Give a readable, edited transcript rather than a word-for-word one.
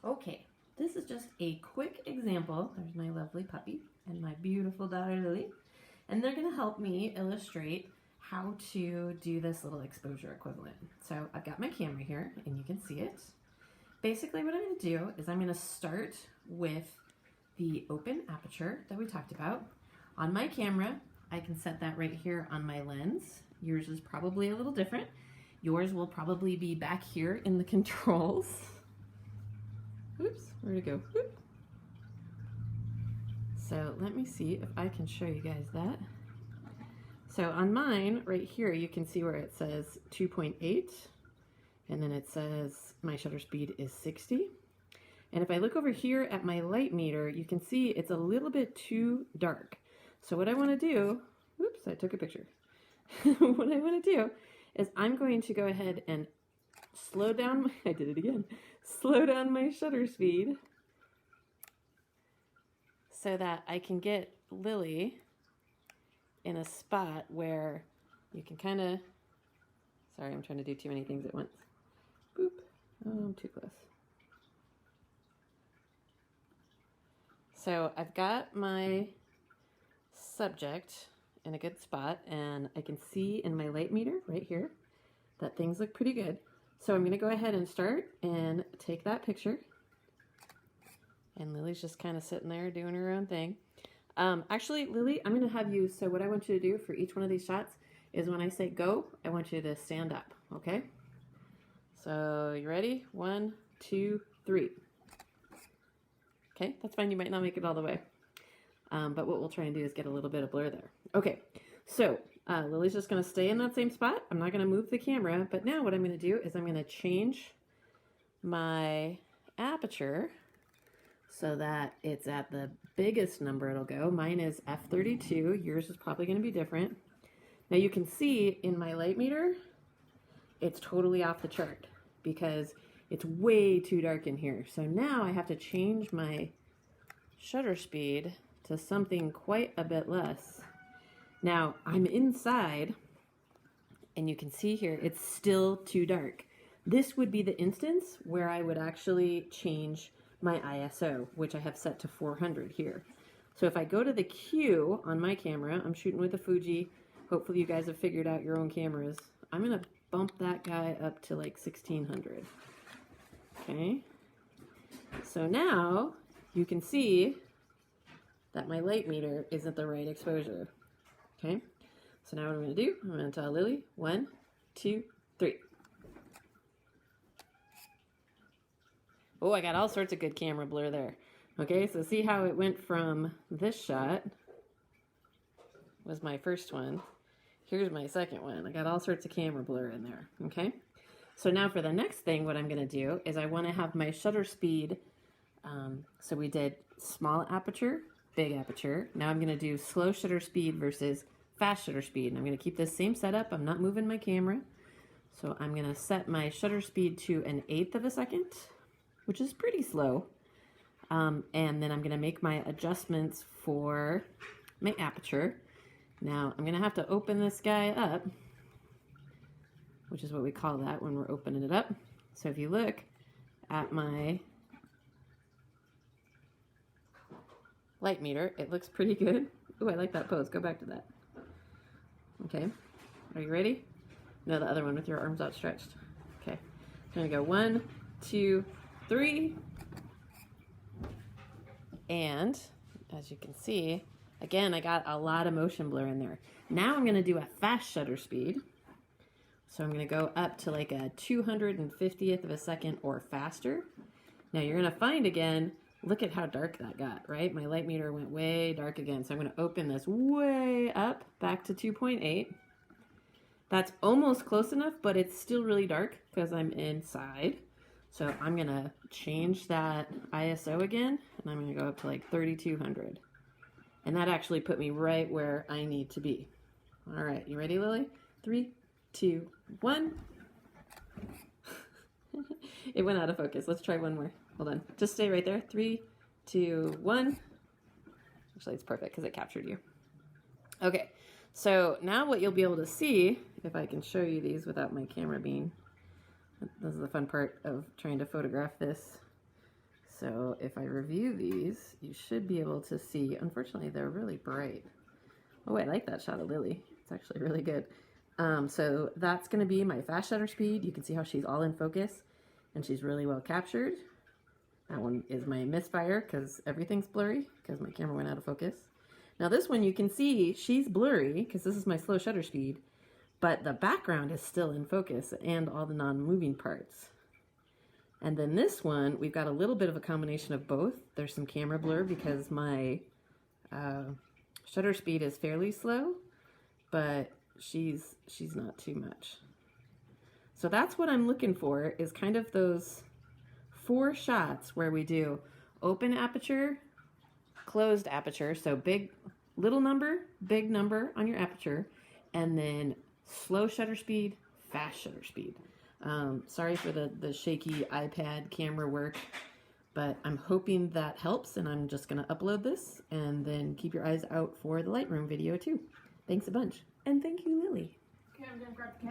Okay, this is just a quick example. There's my lovely puppy and my beautiful daughter Lily, and they're gonna help me illustrate how to do this little exposure equivalent. So I've got my camera here and you can see it. Basically what I'm gonna do is I'm gonna start with the open aperture that we talked about. On my camera, I can set that right here on my lens. Yours is probably a little different. Yours will probably be back here in the controls. Oops, where'd it go? Oop. So let me see if I can show you guys that. So on mine, right here, you can see where it says 2.8, and then it says my shutter speed is 60. And if I look over here at my light meter, you can see it's a little bit too dark. So what I want to do, oops, I took a picture. What I want to do is I'm going to go ahead and slow down, I did it again, slow down my shutter speed so that I can get Lily in a spot where you can kind of, sorry, I'm trying to do too many things at once. Boop, oh, I'm too close. So I've got my subject in a good spot, and I can see in my light meter right here that things look pretty good. So I'm going to go ahead and start and take that picture. And Lily's just kind of sitting there doing her own thing. Actually, Lily, I'm going to have you, so what I want you to do for each one of these shots is when I say go, I want you to stand up, okay? So you ready? 1, 2, 3. Okay, that's fine. You might not make it all the way. But what we'll try and do is get a little bit of blur there. Okay, so Lily's just going to stay in that same spot. I'm not going to move the camera, but now what I'm going to do is I'm going to change my aperture so that it's at the biggest number it'll go. Mine is f32. Yours is probably going to be different. Now you can see in my light meter, it's totally off the chart because it's way too dark in here. So now I have to change my shutter speed to something quite a bit less. Now I'm inside and you can see here it's still too dark. This would be the instance where I would actually change my ISO, which I have set to 400 here. So if I go to the Q on my camera, I'm shooting with a Fuji. Hopefully you guys have figured out your own cameras. I'm gonna bump that guy up to like 1600. Okay. So now you can see that my light meter isn't the right exposure. Okay. So now what I'm gonna do, I'm gonna tell Lily, 1, 2, 3. Oh, I got all sorts of good camera blur there. Okay, so see how it went from this shot, was my first one. Here's my second one. I got all sorts of camera blur in there, okay? So now for the next thing, what I'm gonna do is I wanna have my shutter speed, so we did small aperture, big aperture. Now I'm gonna do slow shutter speed versus fast shutter speed. And I'm gonna keep this same setup. I'm not moving my camera. So I'm gonna set my shutter speed to 1/8 of a second, which is pretty slow. And then I'm gonna make my adjustments for my aperture. Now I'm gonna have to open this guy up, which is what we call that when we're opening it up. So if you look at my light meter, it looks pretty good. Ooh, I like that pose. Go back to that. Okay, are you ready? No, the other one with your arms outstretched. Okay, I'm gonna go 1, 2, 3. And as you can see, again, I got a lot of motion blur in there. Now I'm gonna do a fast shutter speed. So I'm gonna go up to like a 250th of a second or faster. Now you're gonna find again, look at how dark that got, right? My light meter went way dark again. So I'm gonna open this way up, back to 2.8. That's almost close enough, but it's still really dark because I'm inside. So I'm gonna change that ISO again, and I'm gonna go up to like 3200. And that actually put me right where I need to be. All right, you ready, Lily? 3, 2, 1. It went out of focus. Let's try one more. Hold on, just stay right there. 3, 2, 1. Actually, it's perfect because it captured you. Okay, so now what you'll be able to see, if I can show you these without my camera being, this is the fun part of trying to photograph this So if I review these, you should be able to see. Unfortunately, they're really bright. Oh, I like that shot of Lily. It's actually really good. So that's going to be my fast shutter speed. You can see how she's all in focus and she's really well captured. That one is my misfire because everything's blurry because my camera went out of focus. Now this one you can see she's blurry because this is my slow shutter speed, but the background is still in focus and all the non-moving parts. And then this one, we've got a little bit of a combination of both. There's some camera blur because my shutter speed is fairly slow, but she's not too much. So that's what I'm looking for, is kind of those 4 shots where we do open aperture, closed aperture, so little number, big number on your aperture, and then slow shutter speed, fast shutter speed. Sorry for the shaky iPad camera work, but I'm hoping that helps, and I'm just going to upload this, and then keep your eyes out for the Lightroom video too. Thanks a bunch. And thank you, Lily. Okay, I'm going to grab the cat.